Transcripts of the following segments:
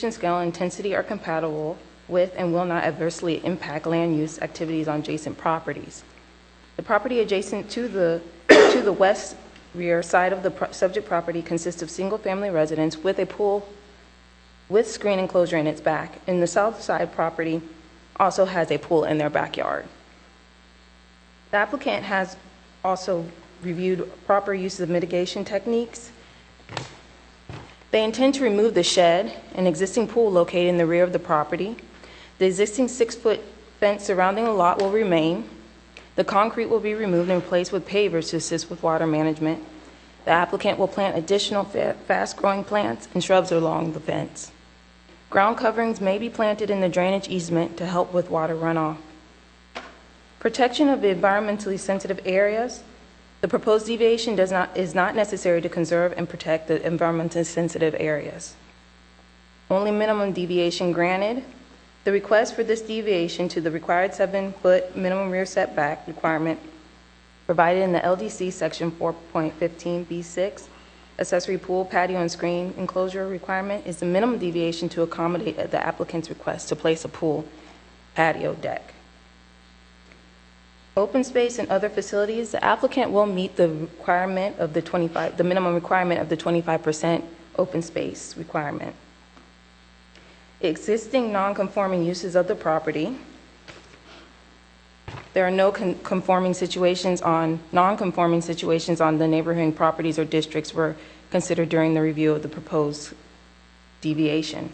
and scale and intensity are compatible with and will not adversely impact land use activities on adjacent properties. The property adjacent to the west rear side of the subject property consists of single-family residence with a pool with screen enclosure in its back, and the south side property also has a pool in their backyard. The applicant has also reviewed proper use of mitigation techniques. They intend to remove the shed, an existing pool located in the rear of the property. The existing 6-foot fence surrounding the lot will remain. The concrete will be removed and replaced with pavers to assist with water management. The applicant will plant additional fast-growing plants and shrubs along the fence. Ground coverings may be planted in the drainage easement to help with water runoff. Protection of the environmentally sensitive areas. The proposed deviation is not necessary to conserve and protect the environmentally sensitive areas. Only minimum deviation granted. The request for this deviation to the required 7-foot minimum rear setback requirement provided in the LDC section 4.15B6 accessory pool, patio, and screen enclosure requirement is the minimum deviation to accommodate the applicant's request to place a pool patio deck. Open space and other facilities, the applicant will meet the requirement of the minimum requirement of the 25% open space requirement. Existing non-conforming uses of the property. There are no non-conforming situations on the neighboring properties or districts were considered during the review of the proposed deviation.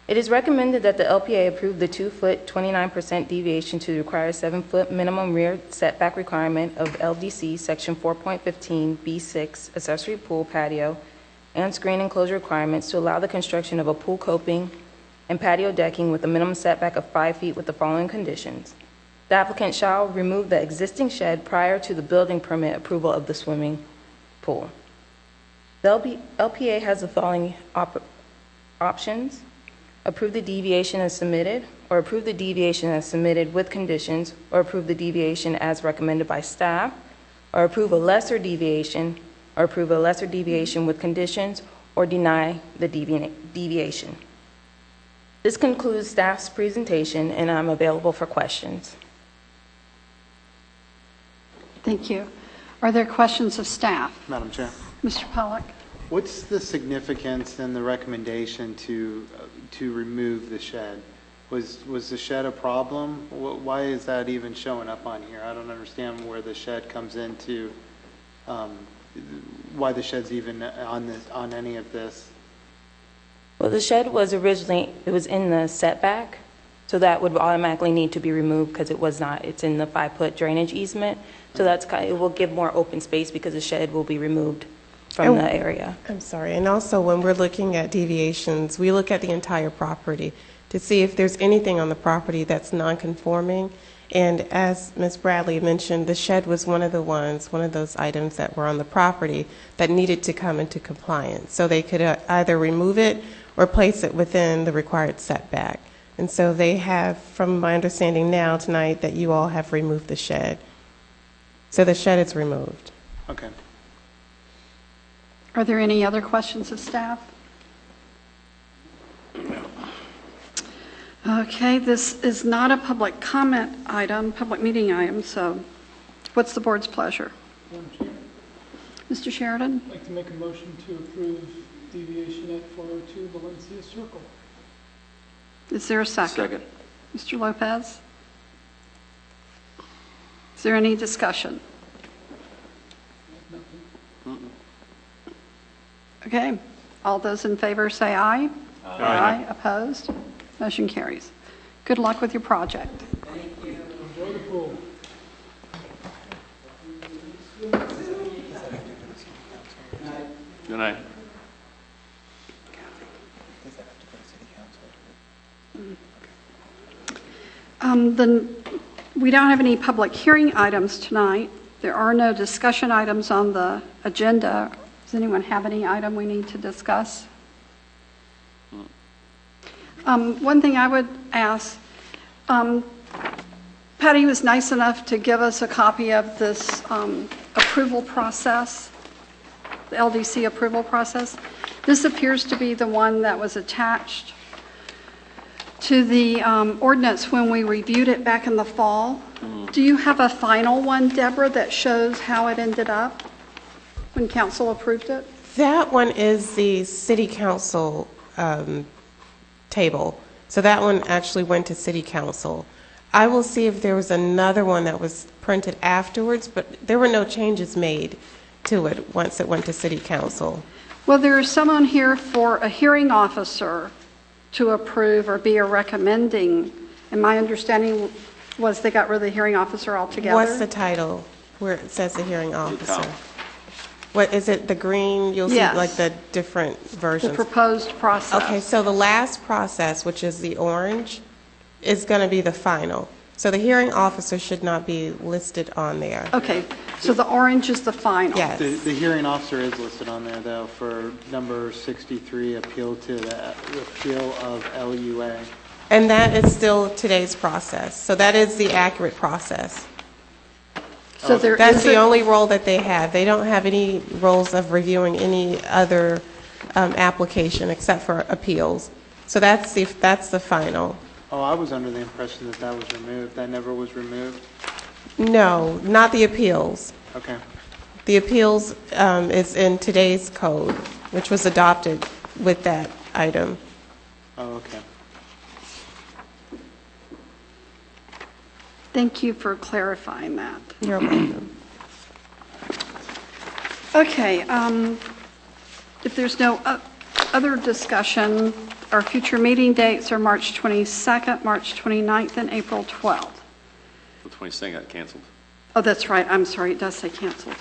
It is recommended that the LPA approve the 2-foot 29% deviation to the required 7-foot minimum rear setback requirement of LDC section 4.15B6 accessory pool, patio, and screen enclosure requirements to allow the construction of a pool coping and patio decking with a minimum setback of 5 feet with the following conditions. The applicant shall remove the existing shed prior to the building permit approval of the swimming pool. The LPA has the following options. Approve the deviation as submitted, or approve the deviation as submitted with conditions, or approve the deviation as recommended by staff, or approve a lesser deviation, or approve a lesser deviation with conditions, or deny the deviation. This concludes staff's presentation, and I'm available for questions. Thank you. Are there questions of staff? Madam Chair. Mr. Pollack. What's the significance in the recommendation to remove the shed? Was the shed a problem? Why is that even showing up on here? I don't understand where the shed comes into, why the shed's even on any of this. Well, the shed was originally, it was in the setback, so that would automatically need to be removed because it was not, it's in the 5-foot drainage easement. So that's it will give more open space because the shed will be removed from the area. I'm sorry. And also when we're looking at deviations, we look at the entire property to see if there's anything on the property that's non-conforming. And as Ms. Bradley mentioned, the shed was one of those items that were on the property that needed to come into compliance. So they could either remove it or place it within the required setback. And so they have, from my understanding now tonight, that you all have removed the shed. So the shed is removed. Okay. Are there any other questions of staff? Okay, this is not a public comment item, public meeting item, so what's the board's pleasure? Madam Chair, Mr. Sheridan? I'd like to make a motion to approve deviation at 402 Valencia Circle. Is there a second? Second. Mr. Lopez? Is there any discussion? Okay, all those in favor say aye. Aye. Opposed? Motion carries. Good luck with your project. Thank you. Enjoy the pool. Good night. Then we don't have any public hearing items tonight. There are no discussion items on the agenda. Does anyone have any item we need to discuss? One thing I would ask, Patty was nice enough to give us a copy of this approval process, the LDC approval process. This appears to be the one that was attached to the ordinance when we reviewed it back in the fall. Do you have a final one, Deborah, that shows how it ended up when council approved it? That one is the city council table. So that one actually went to city council. I will see if there was another one that was printed afterwards, but there were no changes made to it once it went to city council. Well, there is someone here for a hearing officer to approve or be a recommending, and my understanding was they got rid of the hearing officer altogether. What's the title where it says the hearing officer? What is it, the green? You'll see Yes. like the different The versions. proposed process. Okay, so the last process, which is the orange, is going to be the final. So the hearing officer should not be listed on there. Okay, so the orange is the final. Yes. The hearing officer is listed on there, though, for number 63, appeal to the appeal of LUA. And that is still today's process. So that is the accurate process. So there That's is the a- only role that they have. They don't have any roles of reviewing any other application except for appeals. So that's the final. Oh, I was under the impression that that was removed. That never was removed? No, not the appeals. Okay. The appeals is in today's code, which was adopted with that item. Oh, okay. Thank you for clarifying that. You're welcome. Okay, if there's no other discussion, our future meeting dates are March 22nd, March 29th, and April 12th. The 22nd got canceled. Oh, that's right, I'm sorry, it does say canceled.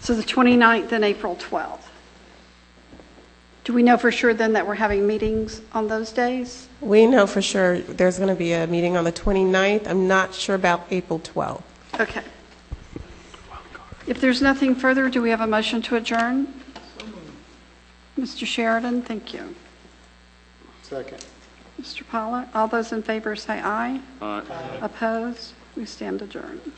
So the 29th and April 12th. Do we know for sure then that we're having meetings on those days? We know for sure there's going to be a meeting on the 29th. I'm not sure about April 12th. Okay. If there's nothing further, do we have a motion to adjourn? Mr. Sheridan, thank you. Second. Mr. Pollock, all those in favor say aye. All right. Opposed? We stand adjourned.